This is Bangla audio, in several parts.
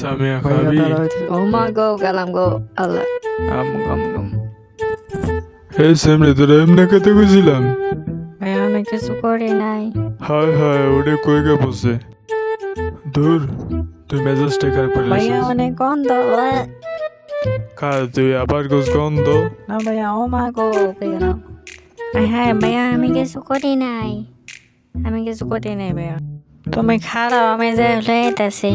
সামিয়া ভাইয়া খাবি? তারা হইতেছে, ও মা গো গেলাম গো আল্লাহ আম গম গম। এই সামনে তোরা এমনি খেতে গেছিলাম। ভাইয়া আমি কিছু করি নাই। হায় হায় ওরে কই গে বসে দূর তুই মেজাজটা খারাপ করে ভাইয়া লাইছিস। অনেক গন্ধ খা তুই আবার গোস গন্ধ। না ভাইয়া ও মা গো গেলাম। হ্যাঁ ভাইয়া আমি কিছু করি নাই, আমি কিছু করি নাই ভাইয়া। তুমি খারাপ আমি যে লেটাছি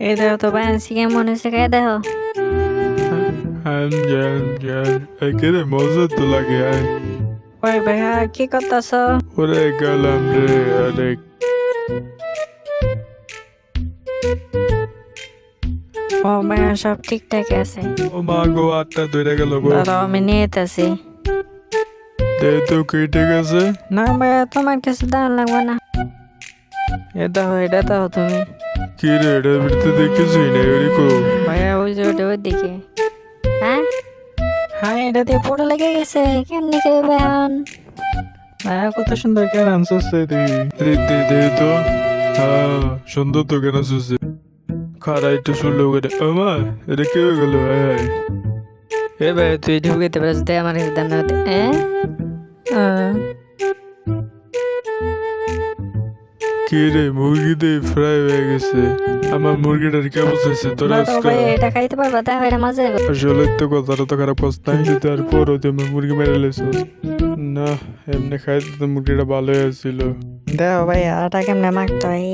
এই দেখো তো বানছি কেমন হয়েছে খাই দেখো। জান একেরে মজা তো লাগে আয়। ওই ভাইয়া কি করতেছ? ওরে গেলাম রে আরে ও ভাইয়া সব ঠিকঠাক আছে। ও মা গো আটটা ধরে গেল গো। দাঁড়াও আমি নিয়ে যেতেছি। দে তো কেটে গেছে। না ভাইয়া তোমার কিছু দাম লাগবে না। এটা হয় এটা তো তুমি। কি রে এটা বিরতে দেখেছি না এরিকো। ভাইয়া ওই যে ওটা ওই দিকে। হ্যাঁ হ্যাঁ এটা দিয়ে পুরো লেগে গেছে কেমনি কেউ বেহান। ভাইয়া কত সুন্দর কেন আনছিস তুই। দে দে দে তো হ্যাঁ সুন্দর তো কেন শুছে খারা একটু শুনলো করে আমা এটা কে হয়ে গেল হ্যাঁ। এ ভাই তুই ঢুকাইতে পারিস দে আমার কাছে দাম না কি রে মুরগি দিয়ে ফ্রাই হয়ে গেছে। আমার মুরগিটার কে বসেছে তোরা আজকে এটা খাইতে পারবা তা এটা মজা হবে। আসলে তো কথাটা তো খারাপ কষ্ট নাই তারপরও তুমি মুরগি মেরে লেছো না এমনি খাইতে তো মুরগিটা ভালো হয়েছিল। দেখো ভাই আটা কেমনে মাখতে হয়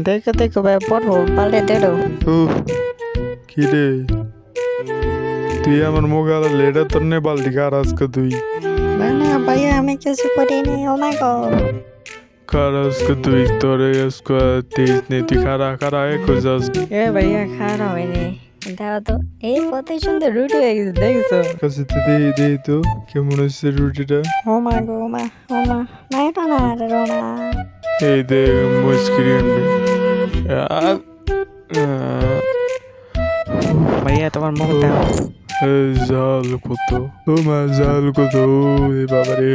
দেখো দেখো ভাই পড়বো পাল্টে দেড়ো। উফ, কি রে তুই আমার মুখ আলাদা এটা তোর নে বালতি কার আজকে তুই না না ভাইয়া আমি কিছু করি নাই ও মাই গড। কার আজকে তুই তোরে আজকে তেজ নেই তুই খারা খারা এক হয়ে যাস। এ ভাইয়া খারাপ হয়নি দেখো তো এই কত সুন্দর রুটি হয়ে গেছে দেখছো। কাছে তো দে তো কেমন হয়েছে রুটিটা। ও মা গো ও মা না এটা না রে রোনা। এই দে মুশকিল ভাইয়া তোমার মুখটা জাল কত ও মা জাল কত এ বাবা রে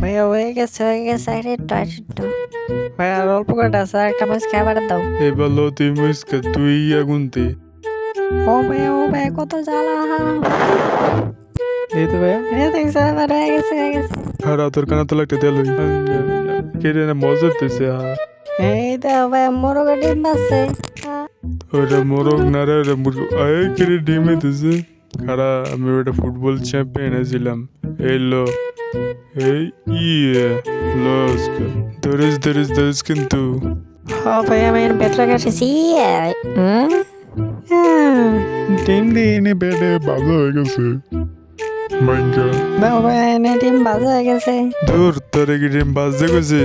ভাইয়া হয়ে গেছে আরে একটু ভাইয়া আর অল্প কটা আছে আর একটা মাছ খাবার দাও। এবার লো তুই মুশকিল তুই আগুনতে ও ভাইয়া কত জ্বালা। এই তো ভাইয়া দেখছো এবার হয়ে গেছে। খারা তোর কানা তো লাগতে দিল কেড়ে না মজা দিতেছে এই দেখো ভাইয়া মোরগ ডিম বাজছে। ওটা মোরগ না রে ওটা মুরগ আয় কেড়ে ডিমে দিছে। খারা আমি ওটা ফুটবল চ্যাম্পিয়ন হয়েছিলাম এই লো এই ইয়ে লস ধরিস কিন্তু ও ভাইয়া আমি বেটরা কাটছি ডিম দিয়ে এনে বেডে ভালো হয়ে গেছে মাইকা না ভাইয়া এনে ডিম বাজা হয়ে গেছে। ধুর তোর কি ডিম বাজতে গেছে